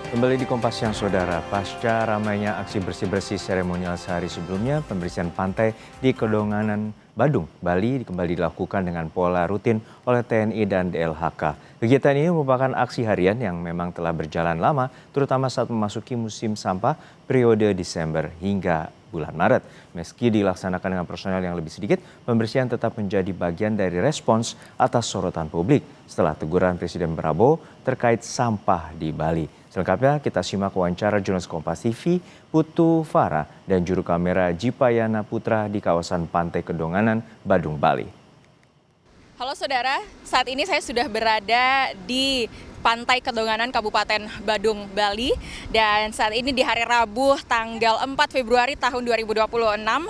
Kembali di Kompas Siang Saudara, pasca ramainya aksi bersih-bersih seremonial sehari sebelumnya, pembersihan pantai di Kedonganan, Badung, Bali kembali dilakukan dengan pola rutin oleh TNI dan DLHK. Kegiatan ini merupakan aksi harian yang memang telah berjalan lama, terutama saat memasuki musim sampah periode Desember hingga bulan Maret. Meski dilaksanakan dengan personel yang lebih sedikit, pembersihan tetap menjadi bagian dari respons atas sorotan publik setelah teguran Presiden Prabowo terkait sampah di Bali. Selengkapnya kita simak wawancara jurnalis Kompas TV Putu Farah dan juru kamera Jipayana Putra di kawasan Pantai Kedonganan, Badung, Bali. Halo saudara, saat ini saya sudah berada di Pantai Kedonganan, Kabupaten Badung, Bali. Dan saat ini di hari Rabu tanggal 4 Februari tahun 2026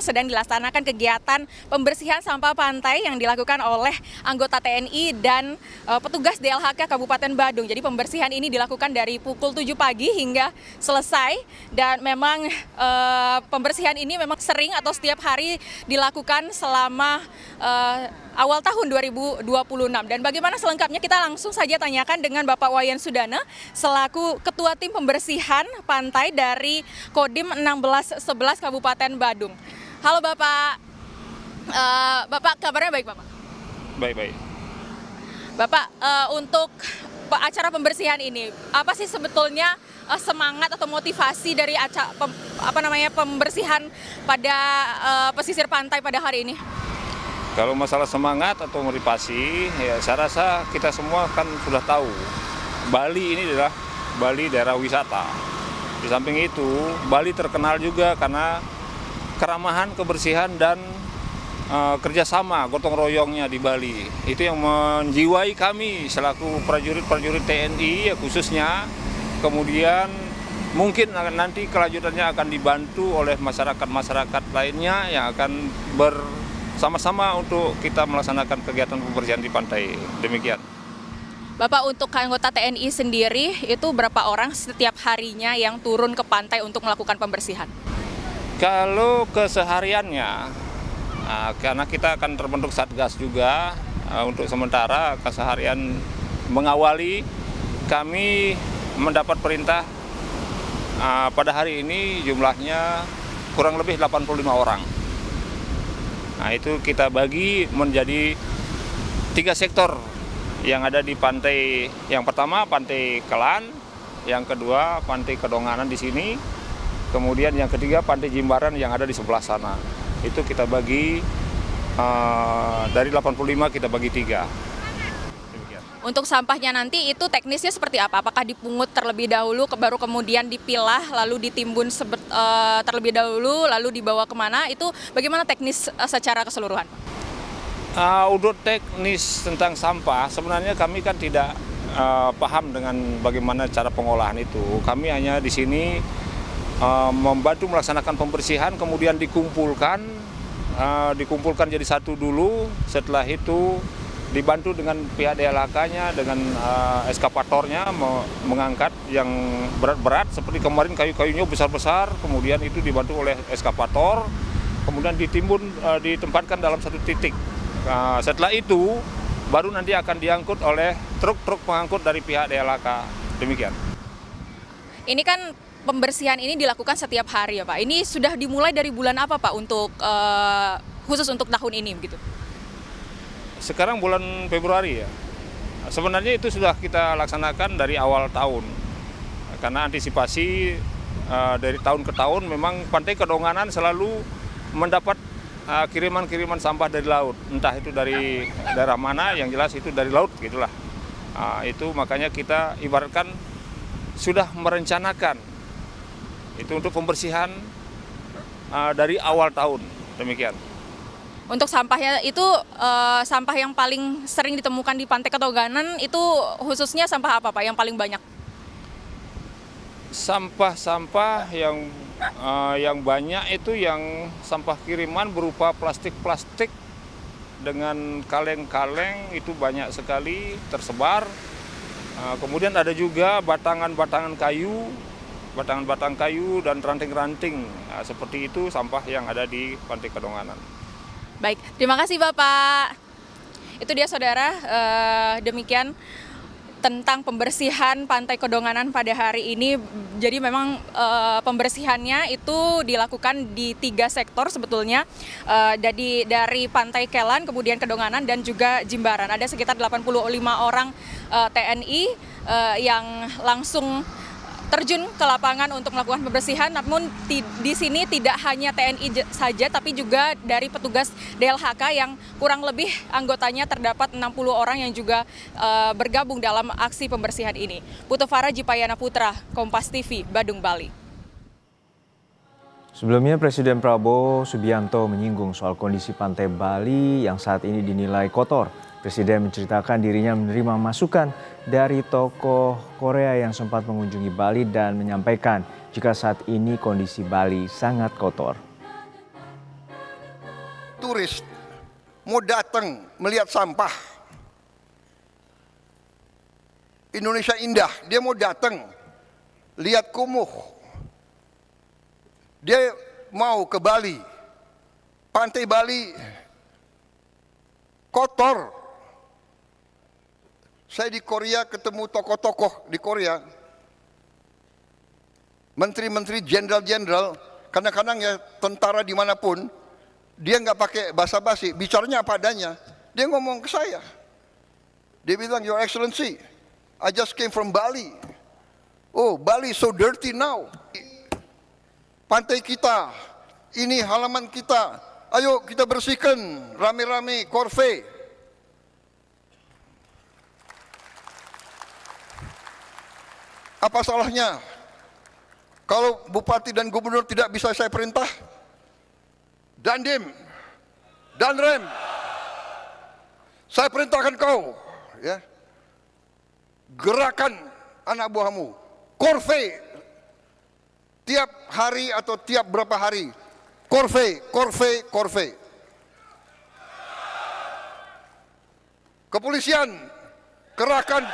sedang dilaksanakan kegiatan pembersihan sampah pantai yang dilakukan oleh anggota TNI dan petugas DLHK Kabupaten Badung. Jadi pembersihan ini dilakukan dari pukul 7 pagi hingga selesai. Dan memang pembersihan ini memang sering atau setiap hari dilakukan selama awal tahun 2026. Dan bagaimana selengkapnya kita langsung saja tanyakan dengan Bapak Wayan Sudana selaku Ketua Tim Pembersihan Pantai dari Kodim 1611 Kabupaten Badung. Halo Bapak, Bapak kabarnya baik Bapak? Baik-baik. Bapak, untuk acara pembersihan ini, apa sih sebetulnya semangat atau motivasi dari pembersihan pada pesisir pantai pada hari ini? Kalau masalah semangat atau motivasi, ya saya rasa kita semua kan sudah tahu Bali ini adalah Bali daerah wisata. Di samping itu, Bali terkenal juga karena keramahan, kebersihan, dan kerjasama gotong royongnya di Bali. Itu yang menjiwai kami selaku prajurit-prajurit TNI ya khususnya. Kemudian mungkin nanti kelanjutannya akan dibantu oleh masyarakat-masyarakat lainnya yang akan bersama-sama untuk kita melaksanakan kegiatan pembersihan di pantai. Demikian. Bapak, untuk anggota TNI sendiri itu berapa orang setiap harinya yang turun ke pantai untuk melakukan pembersihan? Kalau kesehariannya, karena kita akan terbentuk satgas juga, untuk sementara keseharian mengawali, kami mendapat perintah pada hari ini jumlahnya kurang lebih 85 orang. Nah, itu kita bagi menjadi 3 sektor yang ada di pantai. Yang pertama Pantai Kelan, yang kedua Pantai Kedonganan di sini, kemudian yang ketiga Pantai Jimbaran yang ada di sebelah sana. Itu kita bagi dari 85 kita bagi 3. Demikian. Untuk sampahnya nanti itu teknisnya seperti apa? Apakah dipungut terlebih dahulu, baru kemudian dipilah, lalu ditimbun terlebih dahulu, lalu dibawa kemana? Itu bagaimana teknis secara keseluruhan? Untuk teknis tentang sampah, sebenarnya kami kan tidak paham dengan bagaimana cara pengolahan itu. Kami hanya di sini membantu melaksanakan pembersihan, kemudian dikumpulkan jadi satu dulu. Setelah itu dibantu dengan pihak DLHK-nya dengan eskapatornya mengangkat yang berat-berat seperti kemarin kayu-kayunya besar-besar, kemudian itu dibantu oleh eskapator, kemudian ditempatkan dalam satu titik. Setelah itu baru nanti akan diangkut oleh truk-truk pengangkut dari pihak DLHK. Demikian. Ini kan pembersihan ini dilakukan setiap hari ya Pak. Ini sudah dimulai dari bulan apa Pak untuk khusus untuk tahun ini begitu? Sekarang bulan Februari ya. Sebenarnya itu sudah kita laksanakan dari awal tahun. Karena antisipasi dari tahun ke tahun memang Pantai Kedonganan selalu mendapat kiriman-kiriman sampah dari laut. Entah itu dari daerah mana, yang jelas itu dari laut gitulah. Itu makanya kita ibaratkan sudah merencanakan itu untuk pembersihan dari awal tahun. Demikian. Untuk sampahnya itu sampah yang paling sering ditemukan di Pantai Kedonganan itu khususnya sampah apa Pak yang paling banyak? Sampah-sampah yang banyak itu yang sampah kiriman berupa plastik-plastik dengan kaleng-kaleng itu banyak sekali tersebar. Kemudian ada juga batangan-batangan kayu dan ranting-ranting. Seperti itu sampah yang ada di Pantai Kedonganan. Baik, terima kasih Bapak. Itu dia saudara, demikian tentang pembersihan Pantai Kedonganan pada hari ini. Jadi memang pembersihannya itu dilakukan di 3 sektor sebetulnya, dari Pantai Kelan, kemudian Kedonganan, dan juga Jimbaran. Ada sekitar 85 orang TNI yang langsung terjun ke lapangan untuk melakukan pembersihan. Namun di sini tidak hanya TNI saja, tapi juga dari petugas DLHK yang kurang lebih anggotanya terdapat 60 orang yang juga bergabung dalam aksi pembersihan ini. Putu Farah, Jipayana Putra, Kompas TV, Badung, Bali. Sebelumnya Presiden Prabowo Subianto menyinggung soal kondisi pantai Bali yang saat ini dinilai kotor. Presiden menceritakan dirinya menerima masukan dari tokoh Korea yang sempat mengunjungi Bali dan menyampaikan jika saat ini kondisi Bali sangat kotor. Turis mau datang melihat sampah. Indonesia indah, dia mau datang lihat kumuh. Dia mau ke Bali. Pantai Bali kotor. Saya di Korea ketemu tokoh-tokoh di Korea, menteri-menteri, jenderal-jenderal, kadang-kadang ya tentara dimanapun, dia nggak pakai basa-basi, bicaranya apa adanya. Dia ngomong ke saya, dia bilang, Your Excellency, I just came from Bali. Oh, Bali so dirty now. Pantai kita, ini halaman kita, ayo kita bersihkan, rame-rame, korve. Apa salahnya kalau bupati dan gubernur tidak bisa saya perintah? Dandim, Danrem, saya perintahkan kau, ya, gerakan anak buahmu, korve, tiap hari atau tiap berapa hari, korve, korve, korve. Kepolisian, gerakan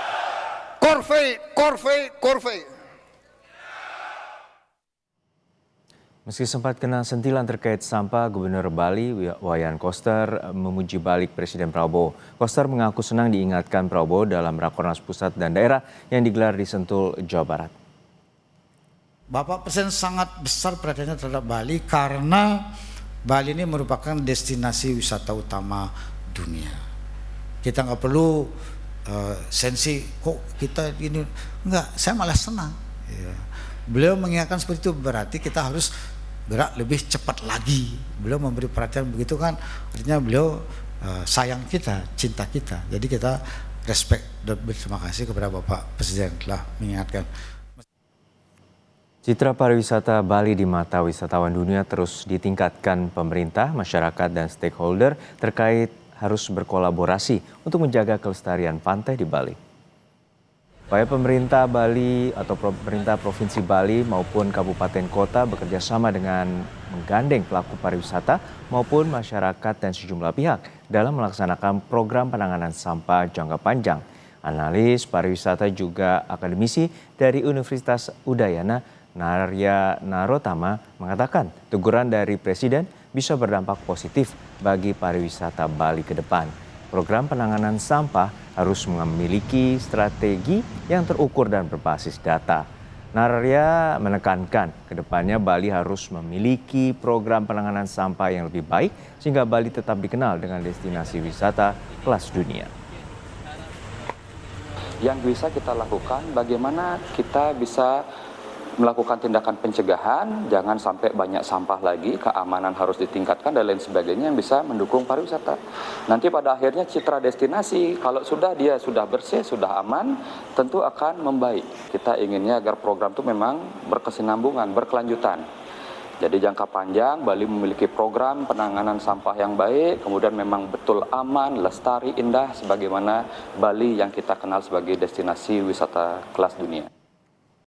korve, korve, korve. Meski sempat kena sentilan terkait sampah, Gubernur Bali Wayan Koster memuji balik Presiden Prabowo. Koster mengaku senang diingatkan Prabowo dalam Rakornas Pusat dan Daerah yang digelar di Sentul, Jawa Barat. Bapak Presiden sangat besar perhatiannya terhadap Bali karena Bali ini merupakan destinasi wisata utama dunia. Kita nggak perlu sensi kok kita ini, enggak, saya malah senang ya. Beliau mengingatkan seperti itu, berarti kita harus gerak lebih cepat lagi. Beliau memberi perhatian begitu kan, artinya beliau sayang kita, cinta kita. Jadi kita respect dan berterima kasih kepada Bapak Presiden telah mengingatkan. Citra pariwisata Bali di mata wisatawan dunia terus ditingkatkan pemerintah, masyarakat, dan stakeholder terkait harus berkolaborasi untuk menjaga kelestarian pantai di Bali. Upaya pemerintah Bali atau pemerintah Provinsi Bali maupun kabupaten kota bekerja sama dengan menggandeng pelaku pariwisata maupun masyarakat dan sejumlah pihak dalam melaksanakan program penanganan sampah jangka panjang. Analis pariwisata juga akademisi dari Universitas Udayana, Narya Narotama, mengatakan teguran dari Presiden bisa berdampak positif bagi pariwisata Bali ke depan. Program penanganan sampah harus memiliki strategi yang terukur dan berbasis data. Narya menekankan ke depannya Bali harus memiliki program penanganan sampah yang lebih baik sehingga Bali tetap dikenal dengan destinasi wisata kelas dunia. Yang bisa kita lakukan, bagaimana kita bisa melakukan tindakan pencegahan, jangan sampai banyak sampah lagi, keamanan harus ditingkatkan dan lain sebagainya yang bisa mendukung pariwisata. Nanti pada akhirnya citra destinasi, kalau dia sudah bersih, sudah aman, tentu akan membaik. Kita inginnya agar program itu memang berkesinambungan, berkelanjutan. Jadi jangka panjang Bali memiliki program penanganan sampah yang baik, kemudian memang betul aman, lestari, indah, sebagaimana Bali yang kita kenal sebagai destinasi wisata kelas dunia.